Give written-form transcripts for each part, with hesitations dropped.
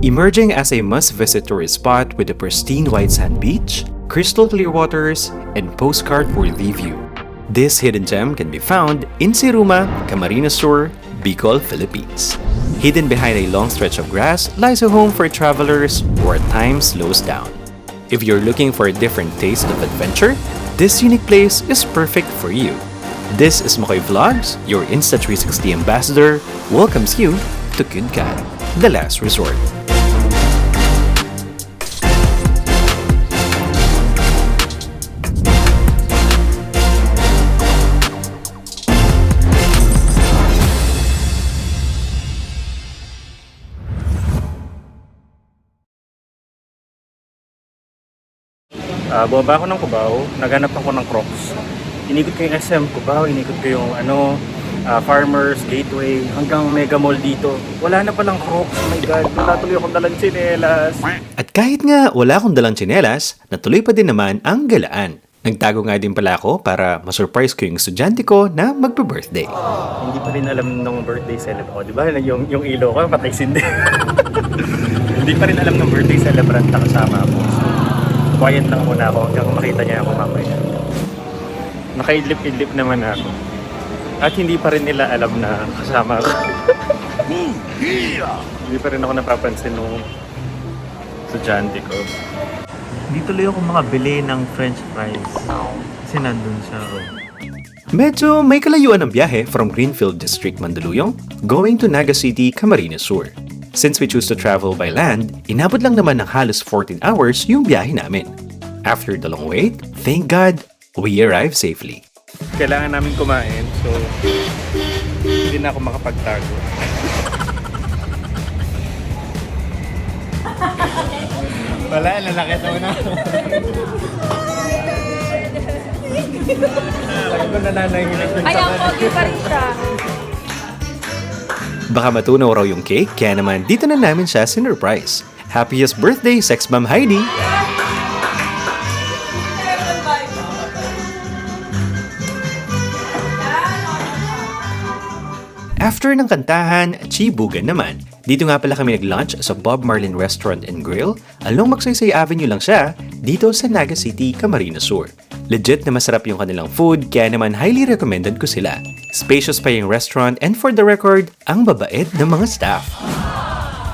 Emerging as a must-visit tourist spot with a pristine white sand beach, crystal clear waters, and postcard-worthy view. This hidden gem can be found in Siruma, Camarines Sur, Bicol, Philippines. Hidden behind a long stretch of grass lies a home for travelers where time slows down. If you're looking for a different taste of adventure, this unique place is perfect for you. This is Makoy Vlogs, your Insta360 ambassador, welcomes you to Kudkat, the last resort. Bumaba ako ng Cubao, naghanap ako ng Crocs. Inikot ko yung SM Cubao, inikot ko yung Farmers, Gateway, hanggang Mega Mall dito. Wala na palang Crocs, oh my God, wala tuloy akong dalang tsinelas. At kahit nga wala akong dalang tsinelas, natuloy pa din naman ang galaan. Nagtago nga din pala ako para masurprise ko yung estudyante ko na magbe-birthday. Hindi pa rin alam ng birthday celebrant. O, di ba? Yung ilo ko, patay sindi. Hindi pa rin alam ng birthday celebrant na kasama ako. So, quiet lang muna ako hanggang makita niya ako mamaya. Nakaidlip-idlip naman ako. At hindi pa rin nila alam na kasama ako. Hindi pa rin ako napapansin nung estudyante ko. Hindi tuloy ako makabili ng french fries. Kasi nandun siya. Medyo may kalayuan ang biyahe from Greenfield District, Mandaluyong, going to Naga City, Camarines Sur. Since we choose to travel by land, inabot lang naman ng halos 14 hours yung biyahe namin. After the long wait, thank God, we arrived safely. Kailangan namin kumain, so hindi na ako makapagtago. Wala, lalakit mo na. Lagi ko nananahilig yung Ay, ang pogi pa rin siya. Baka matunaw raw yung cake, kaya naman dito na namin siya sinurprise. Happiest birthday, Sex Ma'am Heidi! After ng kantahan, chibugan naman. Dito nga pala kami nag-lunch sa Bob Marlin Restaurant and Grill. Along Magsaysay Avenue lang siya, dito sa Naga City, Camarines Sur. Legit na masarap yung kanilang food, kaya naman highly recommended ko sila. Spacious pa yung restaurant and for the record, ang babait ng mga staff.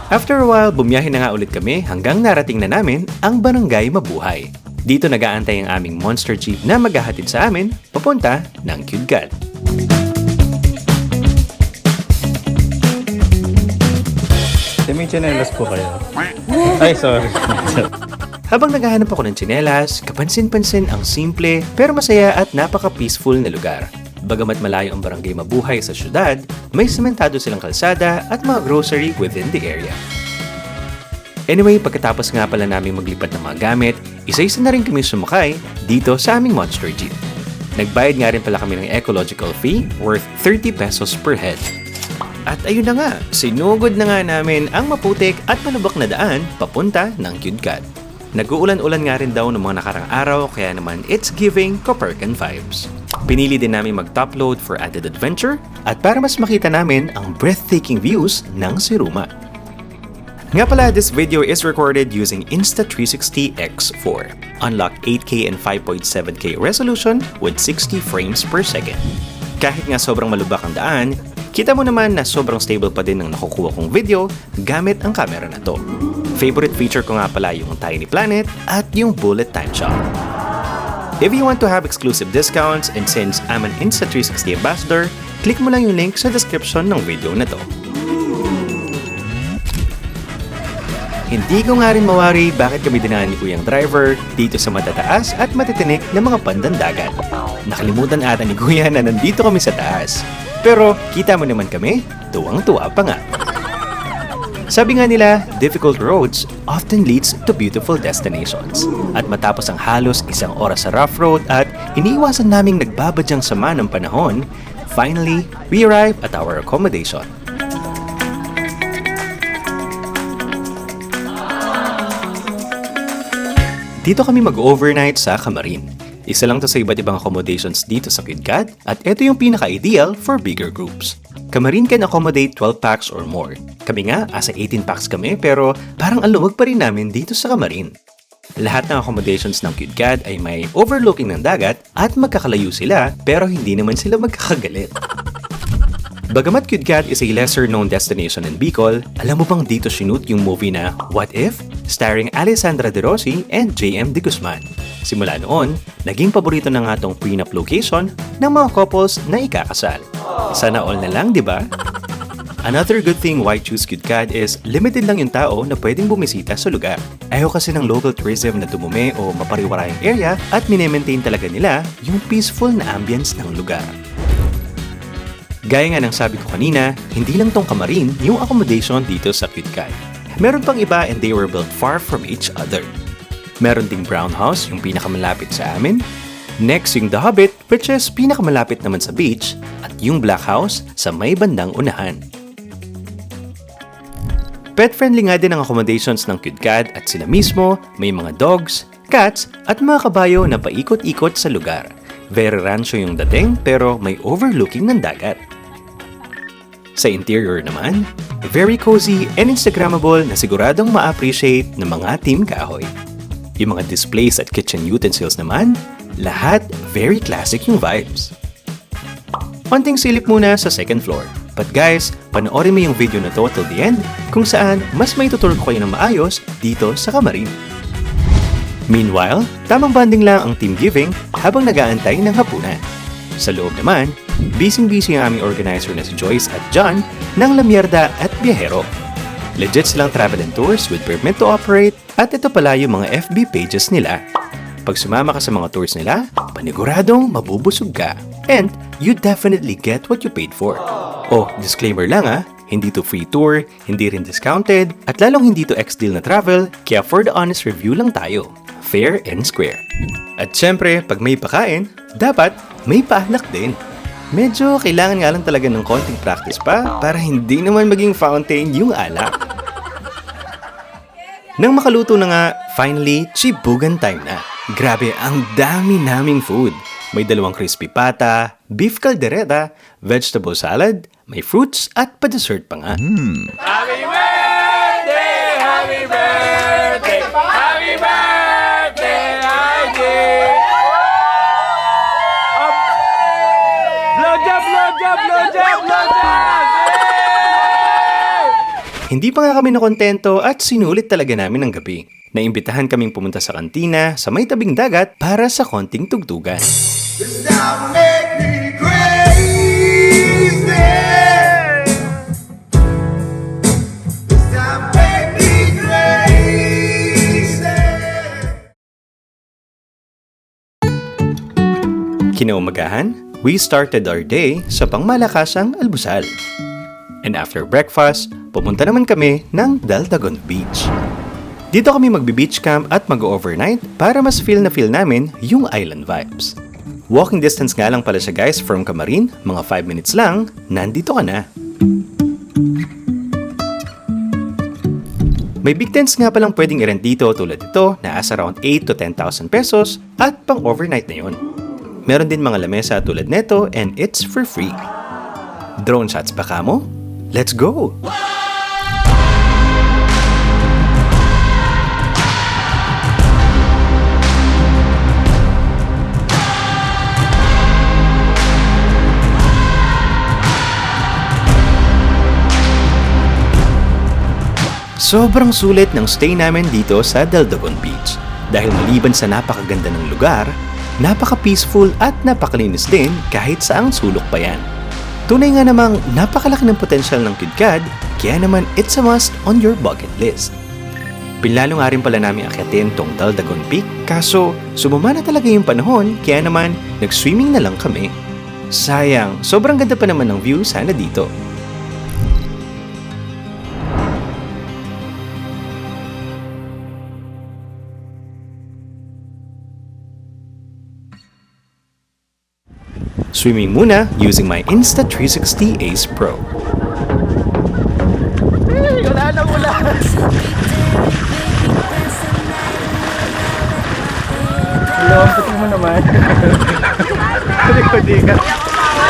After a while, bumiyahe na nga ulit kami hanggang narating na namin ang Barangay Mabuhay. Dito nag-aantay ang aming monster jeep na maghahatid sa amin papunta ng Kudkat. May tsinelas po kayo. Ay, sorry. Habang naghahanap ako ng tsinelas, kapansin-pansin ang simple pero masaya at napaka-peaceful na lugar. Bagamat malayo ang Barangay Mabuhay sa syudad, may sementado silang kalsada at mga grocery within the area. Anyway, pagkatapos nga pala namin maglipat ng mga gamit, isa-isa na rin kami sumakay dito sa aming monster jeep. Nagbayad nga rin pala kami ng ecological fee worth 30 pesos per head. At ayun na nga, sinugod na nga namin ang maputik at malubak na daan papunta ng Kudkat. Nag-uulan-ulan nga rin daw ng mga nakarang araw kaya naman it's giving Copercan vibes. Pinili din namin mag-top load for added adventure at para mas makita namin ang breathtaking views ng Siruma. Nga pala, this video is recorded using Insta360 X4. Unlock 8K and 5.7K resolution with 60 frames per second. Kahit nga sobrang malubak ang daan, kita mo naman na sobrang stable pa din ng nakukuha kong video gamit ang camera na to. Favorite feature ko nga pala yung Tiny Planet at yung Bullet Time Shot. If you want to have exclusive discounts and since I'm an Insta360 ambassador, click mo lang yung link sa description ng video na to. Hindi ko nga rin mawari bakit kami dinaan ni Kuyang driver dito sa matataas at matitinik na mga pandandagat. Nakalimutan ata ni Kuya na nandito kami sa taas. Pero kita mo naman kami, tuwang-tuwa pa nga. Sabi nga nila, difficult roads often leads to beautiful destinations. At matapos ang halos isang oras sa rough road at iniiwasan naming nagbabadyang sama ng panahon, finally, we arrive at our accommodation. Dito kami mag-overnight sa Camarin. Isa lang to sa iba't ibang accommodations dito sa KidCad at ito yung pinaka-ideal for bigger groups. Kamarin can accommodate 12 packs or more. Kami nga, asa 18 packs kami pero parang ang luwag pa rin namin dito sa Kamarin. Lahat ng accommodations ng KidCad ay may overlooking ng dagat at magkakalayo sila pero hindi naman sila magkakagalit. Bagamat KidCad is a lesser-known destination in Bicol, alam mo bang dito shoot yung movie na What If? Starring Alessandra De Rossi and J.M. De Guzman. Simula noon, naging paborito na nga tong prenup location ng mga couples na ikakasal. Sana all na lang, di ba? Another good thing why choose KidCad is limited lang yung tao na pwedeng bumisita sa lugar. Ayaw kasi ng local tourism na dumumi o mapariwarayang area at minemaintain talaga nila yung peaceful na ambience ng lugar. Gaya nga ng sabi ko kanina, hindi lang tong Kamarin yung accommodation dito sa KidCad. Meron pang iba and they were built far from each other. Meron ding brown house, yung pinakamalapit sa amin. Next, yung The Hobbit, which is pinakamalapit naman sa beach. At yung Black House sa may bandang unahan. Pet-friendly nga din ang accommodations ng KidCad at sila mismo, may mga dogs, cats, at mga kabayo na paikot-ikot sa lugar. Very rancho yung dating pero may overlooking ng dagat. Sa interior naman, very cozy and Instagrammable na siguradong ma-appreciate ng mga Team Kahoy. Yung mga displays at kitchen utensils naman, lahat very classic yung vibes. Konting silip muna sa second floor. But guys, panoorin mo yung video na to till the end kung saan mas may tuturo ko kayo ng maayos dito sa Kamarin. Meanwhile, tamang banding lang ang team giving habang nag-aantay ng hapunan. Sa loob naman, busy-busy ang aming organizer na si Joyce at John ng La Mierda at Viajero. Legit silang travel and tours with permit to operate at ito pala yung mga FB pages nila. Pag sumama ka sa mga tours nila, paniguradong mabubusog ka. And you definitely get what you paid for. Oh, disclaimer lang hindi to free tour, hindi rin discounted, at lalong hindi to ex-deal na travel, kaya for the honest review lang tayo. Fair and square. At syempre, pag may pakain, dapat may paanak din. Medyo kailangan nga lang talaga ng konting practice pa para hindi naman maging fountain yung alak. Nang makaluto na nga, finally, chibugan time na. Grabe, ang dami naming food. May 2 crispy pata, beef caldereta, vegetable salad, may fruits at pa-dessert pa nga. Happy birthday! Happy birthday! Happy birthday, IG! Blowjob, blowjob, blowjob, blowjob! Hindi pa nga kami nakontento at sinulit talaga namin ang gabi. Naimbitahan kaming pumunta sa kantina sa may tabing dagat para sa konting tugtugan. This time make me crazy. This time make me crazy. Kinaumagahan, we started our day sa pangmalakasang almusal. And after breakfast, pumunta naman kami ng Daltagon Beach. Dito kami magbe-beach camp at mag-overnight para mas feel namin yung island vibes. Walking distance nga lang pala siya guys from Kamarin, mga 5 minutes lang, nandito ka na. May big tents nga palang pwedeng i-rent dito tulad ito na as around 8 to 10,000 pesos at pang overnight na yun. Meron din mga lamesa tulad neto and it's for free. Drone shots ba kamo? Let's go! Sobrang sulit ng stay namin dito sa Daltagon Beach dahil maliban sa napakaganda ng lugar, napaka-peaceful at napakalinis din kahit saang sulok pa yan. Tunay nga namang napakalaki ng potensyal ng KidCad, kaya naman it's a must on your bucket list. Pinlalo nga rin pala namin akyatin tong Daltagon Peak kaso sumama na talaga yung panahon kaya naman nag-swimming na lang kami. Sayang, sobrang ganda pa naman ng view sana dito. Swimming muna using my Insta360 Ace Pro. Wala na ulan. Hello. Pati mo naman. Likod ka.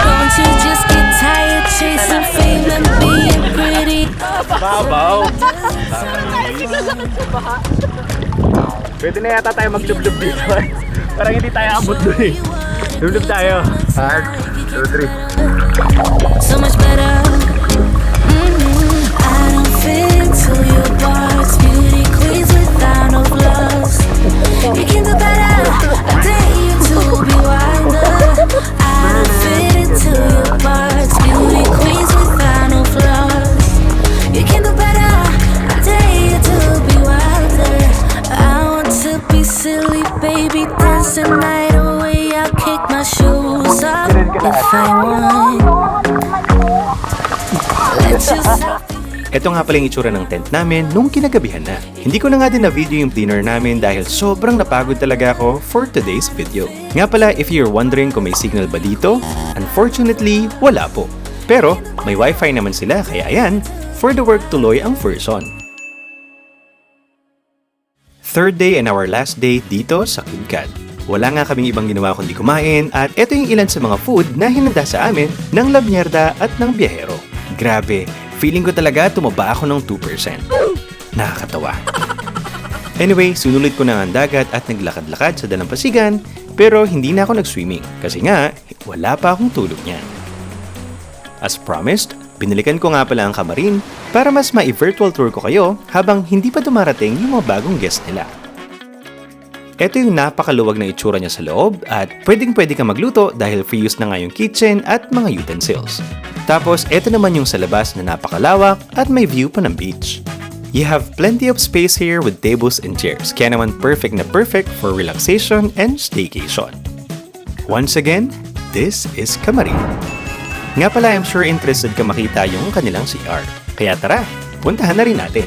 Don't you just get tired chasing fame and being pretty? Babaw. Pwede na yata tayo maglublub dito. Parang hindi tayo abot doon eh. Lublub tayo. 1, 2, 3. So much better. I don't fit into your box. Beauty queens without no flaws. You can do better. I dare you to be wilder. I don't fit into your box. Beauty queens without no flaws. You can do better. I dare you to be wilder. I want to be silly, baby, dance the night away. I'll kick my shoes off if I want. Let yourself. Ito nga pala yung itsura ng tent namin nung kinagabihan na. Hindi ko na nga din na-video yung dinner namin dahil sobrang napagod talaga ako for today's video. Nga pala, if you're wondering kung may signal ba dito, unfortunately, wala po. Pero, may wifi naman sila kaya ayan, for the work tuloy ang first on. Third day and our last day dito sa KidCat. Wala nga kaming ibang ginawa kundi kumain at ito yung ilan sa mga food na hinanda sa amin ng Lamierda at ng Biyahero. Grabe, feeling ko talaga tumaba ako ng 2%. Nakakatawa. Anyway, sunulit ko na ang dagat at naglakad-lakad sa dalampasigan pero hindi na ako nag-swimming kasi nga wala pa akong tulog niyan. As promised, binalikan ko nga pala ang kamarin para mas ma-virtual tour ko kayo habang hindi pa dumarating yung mga bagong guest nila. Ito yung napakaluwag na itsura niya sa loob at pwedeng-pwede ka magluto dahil free use na nga yung kitchen at mga utensils. Tapos, ito naman yung sa labas na napakalawak at may view pa ng beach. You have plenty of space here with tables and chairs, kaya naman perfect na perfect for relaxation and staycation. Once again, this is Kamarin. Nga pala, I'm sure interested ka makita yung kanilang CR. Kaya tara, puntahan na rin natin.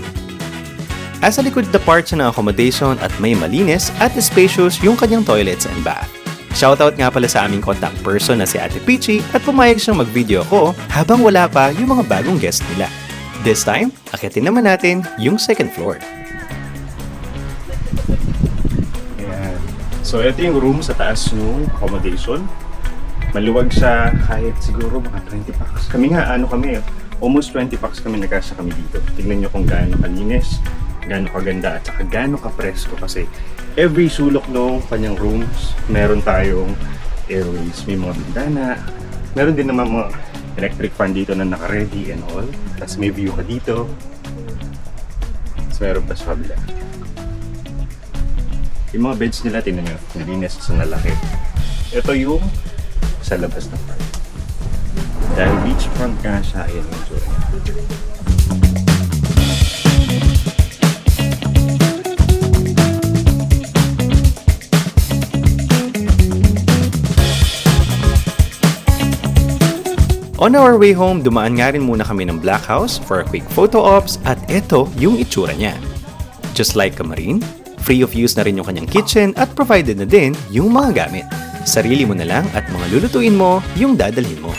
Asa likod na part siya ng accommodation at may malinis at spacious yung kanyang toilets and bath. Shoutout nga pala sa aming contact person na si Ate Peachy at pumayag siyang mag-video ko habang wala pa yung mga bagong guest nila. This time, akitin naman natin yung second floor. Ayan. So, ito yung room sa taas ng accommodation. Maluwag siya kahit siguro mga 20 packs. Kami nga, almost 20 packs kami nagkasya kami dito. Tingnan nyo kung gaano kalinis, gaano kaganda, at saka gaano kapresko kasi every sulok ng kanyang rooms, meron tayong airways, may mga bintana, meron din naman mga electric fan dito na naka-ready and all. Tapos may view ka dito. Tapos meron pa sa kabila. Yung mga beds nila, tingnan nyo, nalinis sa nalaki. Ito yung sa labas ng park. Dahil beachfront ka siya, ayan yung tsura. On our way home, dumaan nga rin muna kami ng Black House for a quick photo ops at eto yung itsura niya. Just like Kamarin, free of use na rin yung kanyang kitchen at provided na din yung mga gamit. Sarili mo na lang at mga lulutuin mo yung dadalhin mo.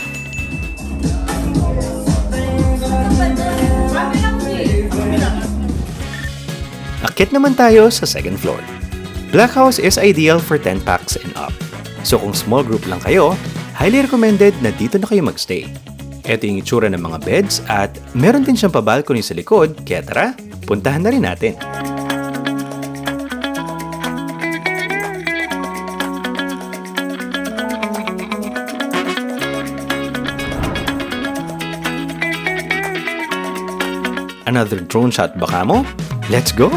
Akit naman tayo sa second floor. Black House is ideal for 10 packs and up. So kung small group lang kayo, highly recommended na dito na kayo magstay. Ito yung itsura ng mga beds at meron din siyang pa-balcony sa likod, kaya tara, puntahan na rin natin. Another drone shot baka mo? Let's go!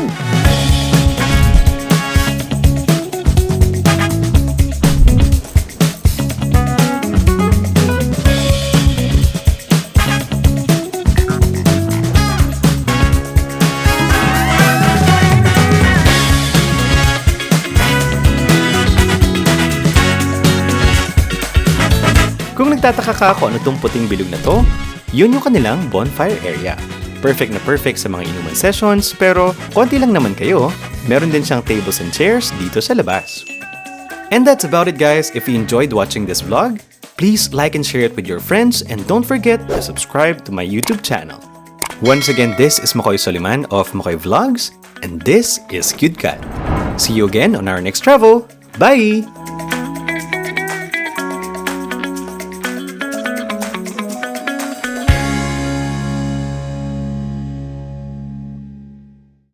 Kung nagtataka ka kung ano tong puting bilog na to, yun yung kanilang bonfire area. Perfect na perfect sa mga inuman sessions pero konti lang naman kayo, meron din siyang tables and chairs dito sa labas. And that's about it guys. If you enjoyed watching this vlog, please like and share it with your friends and don't forget to subscribe to my YouTube channel. Once again, this is Makoy Soliman of Makoy Vlogs and this is KidCat. See you again on our next travel. Bye!